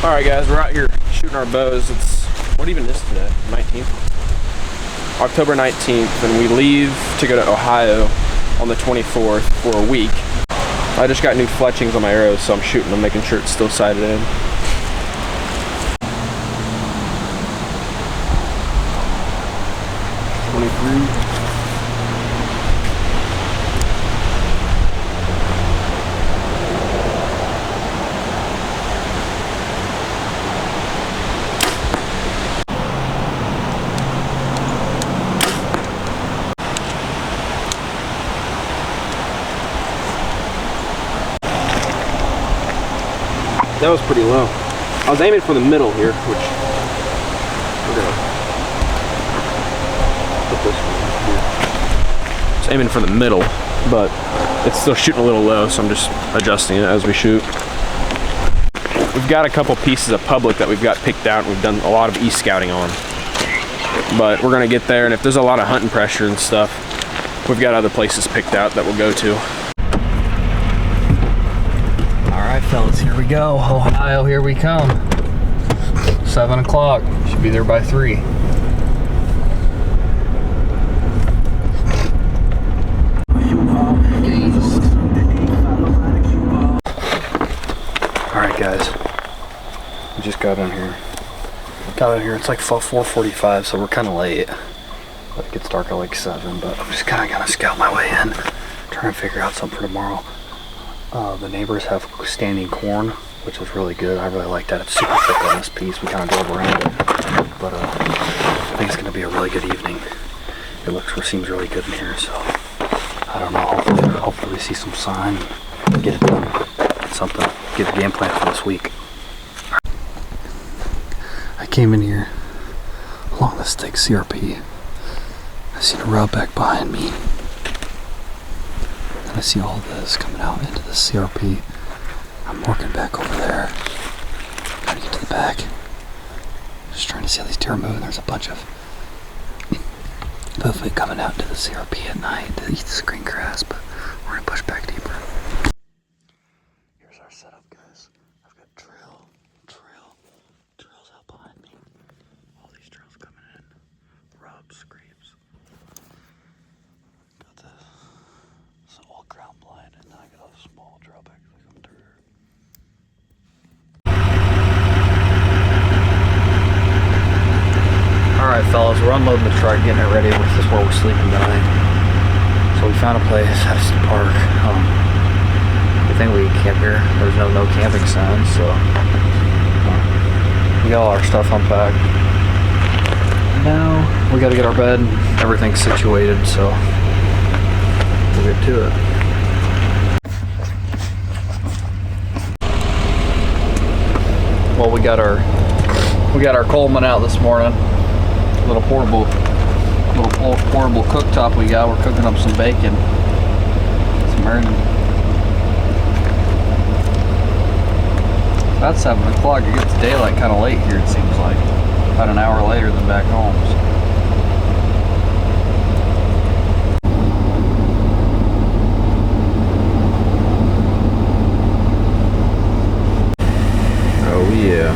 Alright guys, we're out here shooting our bows. It's, what even is today? 19th? October 19th, and we leave to go to Ohio on the 24th for a week. I just got new fletchings on my arrows, so I'm shooting them, making sure it's still sighted in. That was pretty low. I was aiming for the middle here, which we're gonna put this one here. I was aiming for the middle, but it's still shooting a little low, so I'm just adjusting it as we shoot. We've got a couple pieces of public that we've got picked out, and we've done a lot of e-scouting on. But we're gonna get there, and if there's a lot of hunting pressure and stuff, we've got other places picked out that we'll go to. Alright fellas, here we go. Ohio, here we come. 7 o'clock. Should be there by 3. Alright guys, we just got in here. It's like 4:45, so we're kind of late. But it gets dark at like 7, but I'm just kind of gonna scout my way in, trying to figure out something for tomorrow. The neighbors have standing corn, which is really good. I really like that. It's super thick on this piece. We kind of drove around it, but I think it's going to be a really good evening. It seems really good in here, so I don't know. Hopefully we see some sign and get it done. Get a game plan for this week. I came in here along this thick CRP. I seen a rub back behind me. I see all this coming out into the CRP. I'm working back over there, trying to get to the back. Just trying to see how these deer are moving. There's a bunch of movement coming out into the CRP at night to eat the green grass, but we're gonna push back deeper. Here's our setup, guys. I've got trails out behind me. All these trails coming in. Rubs, scrapes. Got this. It's an old ground blind, and then I got a small trail back that come through. Alright fellas, we're unloading the truck, getting it ready. This is where we're sleeping tonight. So we found a place, Addison Park. We think we can camp here. There's no camping signs, so we got all our stuff unpacked. Now we gotta get our bed and everything situated, so we'll get to it. Well, we got our Coleman out this morning. Little portable cooktop we got. We're cooking up some bacon. Some earning. About 7 o'clock. It gets daylight kind of late here, it seems like. About an hour later than back home. Oh yeah.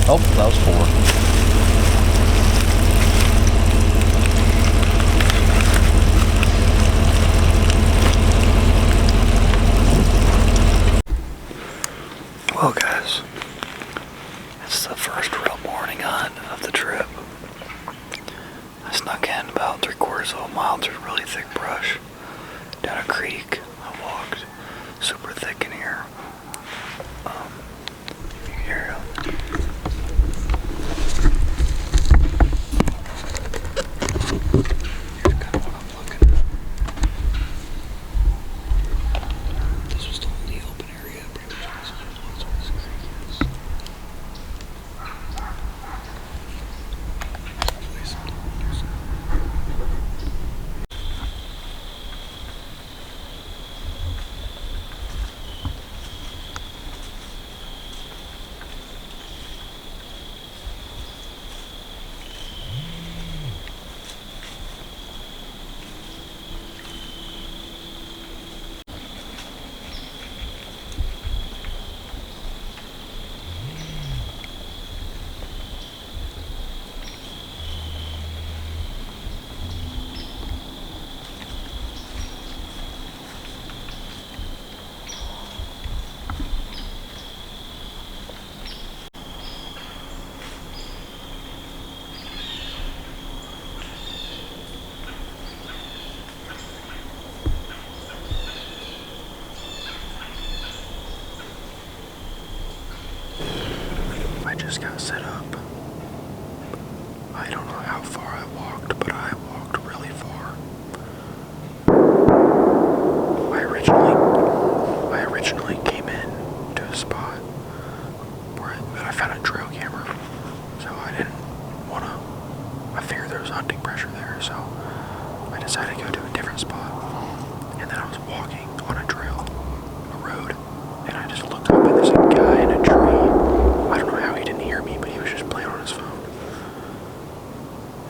Oh, that was 4. Well guys, it's the first real morning hunt of the trip. I snuck in about 3/4 of a mile through really thick brush, down a creek. I walked super thick in here. You can hear it. Here's kind of what I'm looking at. This was the only open area pretty much where this creek is. just got set up. I don't know how far I walked, but I walked really far. I originally came in to a spot where I found a trail camera, so I didn't want to. I figured there was hunting pressure there, so I decided to go to a different spot. And then I was walking on a trail, a road, and I just looked up and there's a guy in a tree. I don't know how he didn't hear me, but he was just playing on his phone.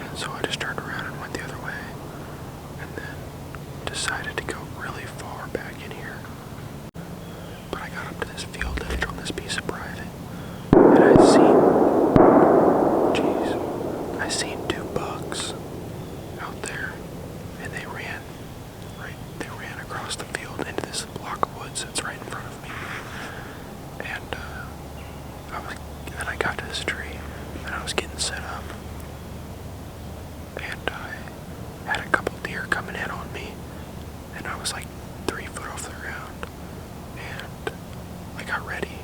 And so I just turned around and went the other way, and then decided to go really far back in here. But I got up to this field edge on this piece of private, and I seen two bucks out there, and they ran across the field into this block of woods that's right in front of me. And then I got to this tree, and I was getting set up, and I had a couple deer coming in on me, and I was like 3 foot off the ground, and I got ready.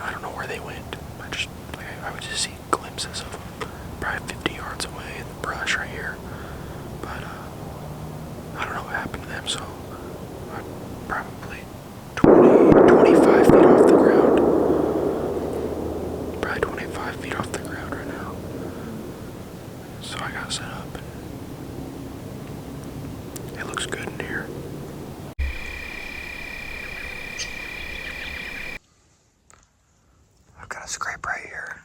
I don't know where they went. I would just see glimpses of them, probably 50 yards away in the brush right here. But I don't know what happened to them, so I'm probably 25 feet off the ground. Probably 25 feet off the ground right now. So I got set up, and it looks good in here. I've got a scrape right here.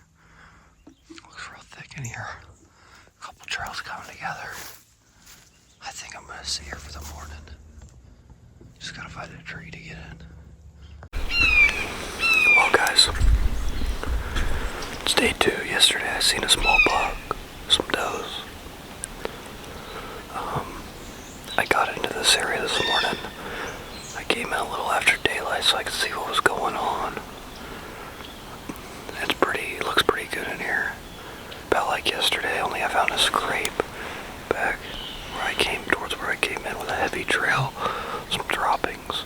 Looks real thick in here. A couple trails coming together. I think I'm gonna sit here for the morning. Just gotta find a tree to get in. Well, guys, it's day 2. Yesterday I seen a small buck, some does. I got into this area this morning. I came in a little after daylight so I could see what was going on. It looks pretty good in here. About like yesterday, only I found a scrape back towards where I came in with a heavy trail, some droppings.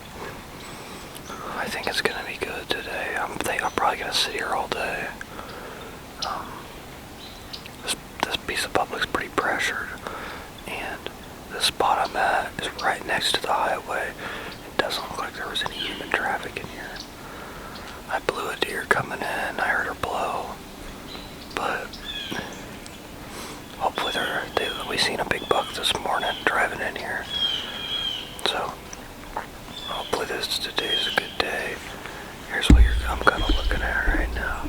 I think it's gonna be good today. I'm probably gonna sit here all day. This piece of public's pretty pressured, and the spot I'm at is right next to the highway. It doesn't look like there was any human traffic in here. I blew a deer coming in. I heard her blow, but hopefully we seen a big buck this morning driving in here. So hopefully today's a good day. Here's what I'm kind of looking at right now.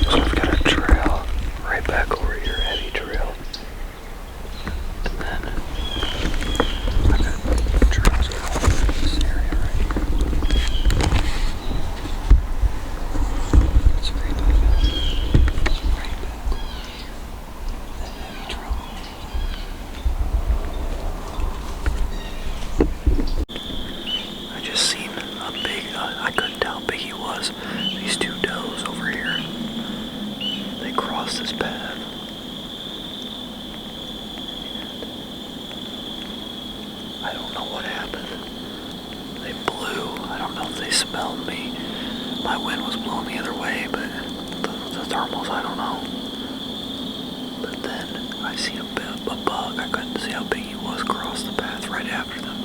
So I've got a trail right back over here, heavy trail, and then I've got trails going over this area right here. It's right back over here. That heavy trail. I just seen a big, I couldn't tell how big he was. These 2 does over here. They crossed this path. I don't know what happened. They blew. I don't know if they smelled me. My wind was blowing the other way, but the thermals, I don't know. But then I seen a bug. I couldn't see how big he was cross the path right after them.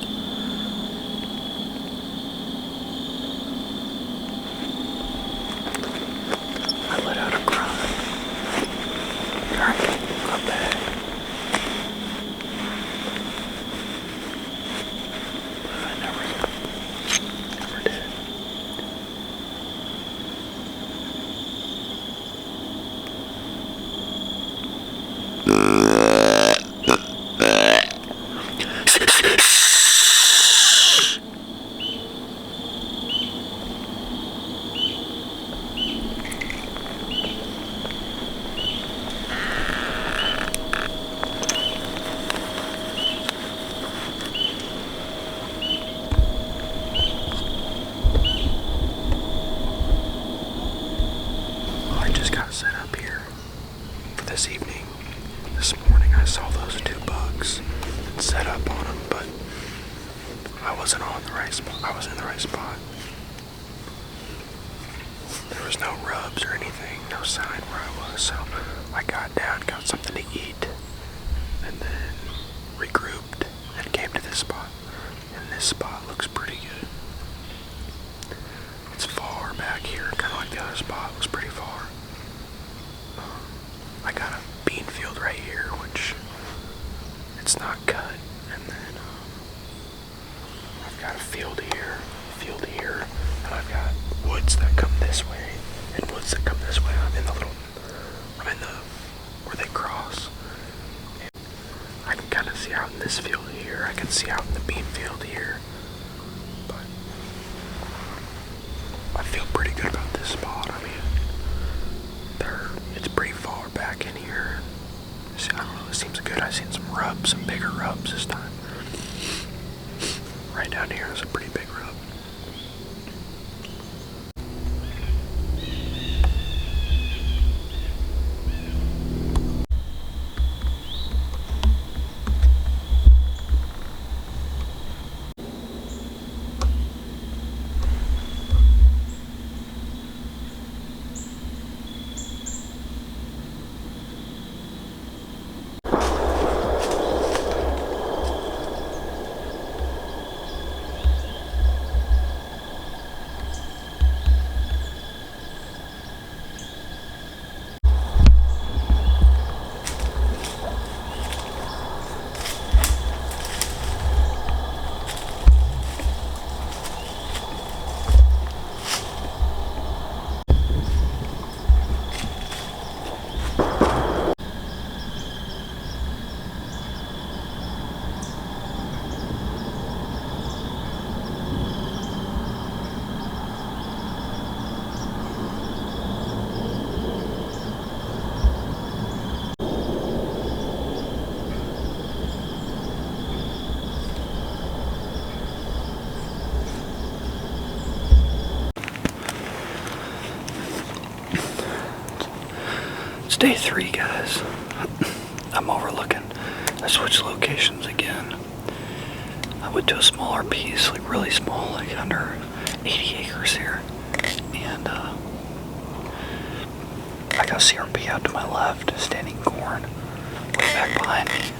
I let out a cry. Trying to come back. But I never did. was no rubs or anything, no sign where I was, so I got down, got something to eat, and then regrouped and came to this spot. And this spot looks pretty good. It's far back here, kind of like the other spot, looks pretty far. I got a bean field right here, which it's not cut, and then I've got a field here, and I've got woods that come this way, and woods that come this way. I'm in the where they cross. And I can kind of see out in this field here. I can see out in the bean field here, but I feel pretty good about this spot. I mean, it's pretty far back in here. I don't know, it seems good. I've seen some rubs, some bigger rubs this time. Right down here is a pretty big rub. It's day 3, guys. I'm overlooking. I switched locations again. I went to a smaller piece, like really small, like under 80 acres here. And I got CRP out to my left, standing corn, way back behind me.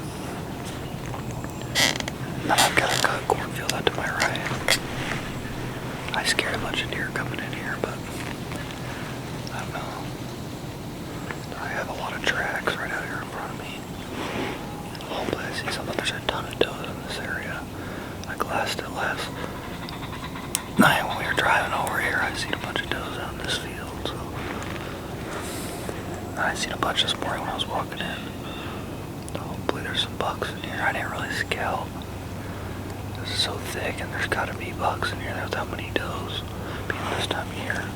And then I've got a cut cornfield out to my right. I scared a bunch of deer coming in here, but I don't know. I have a lot of tracks right out here in front of me. Hopefully I see something. There's a ton of does in this area. I glassed it last night when we were driving over here. I seen a bunch of does out in this field. So I seen a bunch this morning when I was walking in. So hopefully there's some bucks in here. I didn't really scout. This is so thick, and there's got to be bucks in here. There's that many does being this time of year.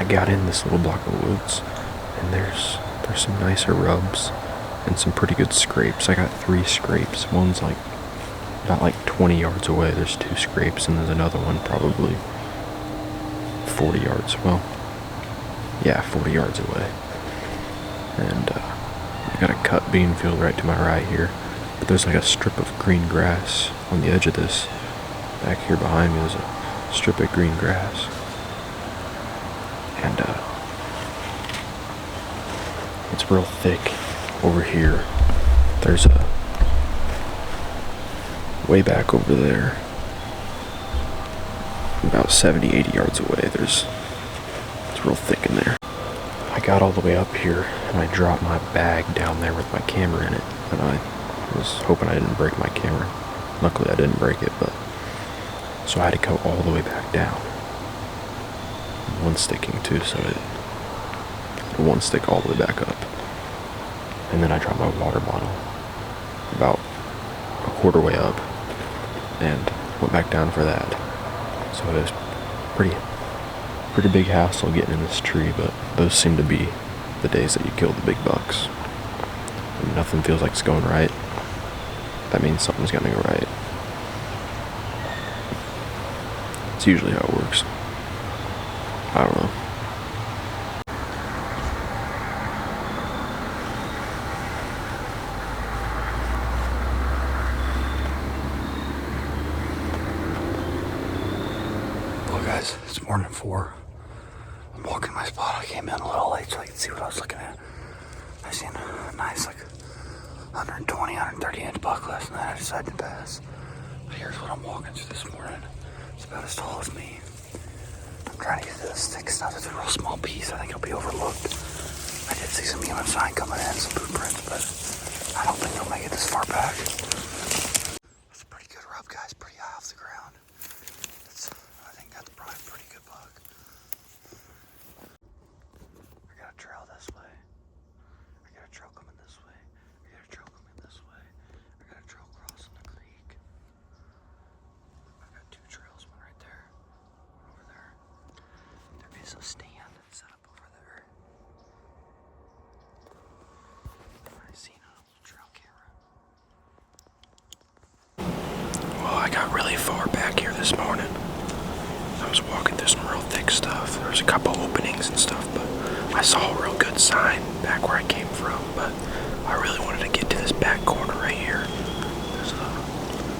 I got in this little block of woods, and there's some nicer rubs and some pretty good scrapes. I got 3 scrapes. One's like not like 20 yards away. There's 2 scrapes, and there's another one probably 40 yards. Well, yeah, 40 yards away. And I got a cut bean field right to my right here, but there's like a strip of green grass on the edge of this. Back here behind me, there's a strip of green grass. And it's real thick over here. There's a way back over there, about 70, 80 yards away, it's real thick in there. I got all the way up here and I dropped my bag down there with my camera in it, and I was hoping I didn't break my camera. Luckily I didn't break it, but so I had to go all the way back down. One sticking too, so it one stick all the way back up. And then I dropped my water bottle about a quarter way up and went back down for that. So it was pretty big hassle getting in this tree, but those seem to be the days that you kill the big bucks. When nothing feels like it's going right, that means something's gonna go right. It's usually how it works. I don't know. Well guys, it's morning 4. I'm walking my spot. I came in a little late so I could see what I was looking at. I seen a nice 120, 130 inch buck last night. I decided to pass. But here's what I'm walking through this morning. It's about as tall as me. I'm trying to get to this thick stuff. It's a real small piece. I think it'll be overlooked. I did see some human sign coming in, some boot prints, but I don't think they'll make it this far back. That's a pretty good rub, guys. Pretty high off the ground. I think that's probably a pretty good buck. I got a trail this way. I got a trail coming this way. I got a trail coming this way. I got a trail crossing the creek. I got 2 trails, one right there, one over there. There is a stand set up over there. I seen a little trail camera. Well, I got really far back here this morning. I was walking through some real thick stuff. There was a couple openings and stuff, but I saw a real good sign back where I came from, but I really wanted to get to this back corner right here. There's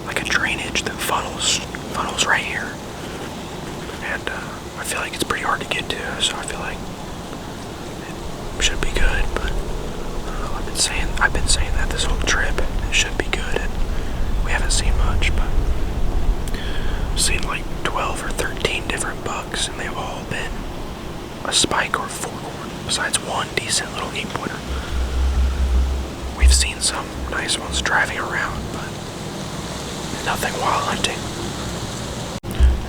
like a drainage that funnels right here. And I feel like it's pretty hard to get to, so I feel like it should be good, but I've been saying that this whole trip. It should be good, and we haven't seen much, but I've seen like 12 or 13 different bucks, and they've all been a spike or a forkhorn, besides one decent little 8-pointer. We've seen some nice ones driving around, but nothing while hunting.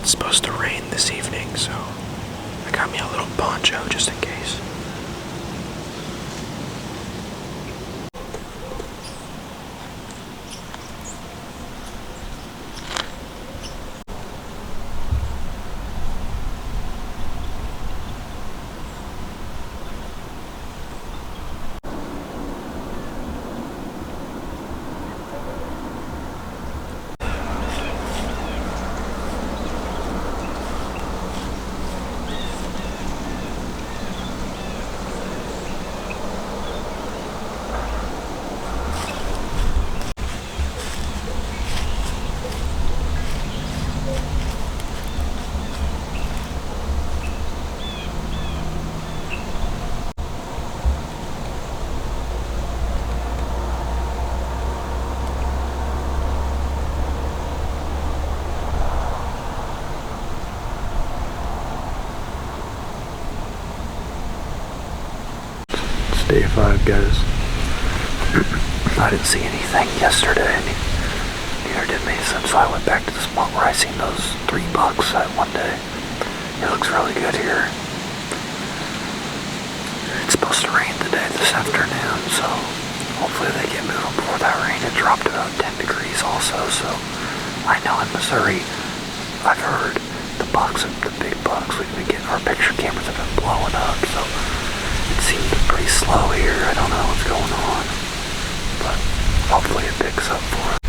It's supposed to rain this evening, so I got me a little poncho just in case. Day 5, guys. I didn't see anything yesterday, neither did Mason, so I went back to the spot where I seen those 3 bucks that one day. It looks really good here. It's supposed to rain today this afternoon, so hopefully they get moving before that rain. It dropped about 10 degrees also, so I know in Missouri, I've heard the big bucks we've been getting, our picture cameras have been blowing up, so it seems pretty slow here. I don't know what's going on, but hopefully it picks up for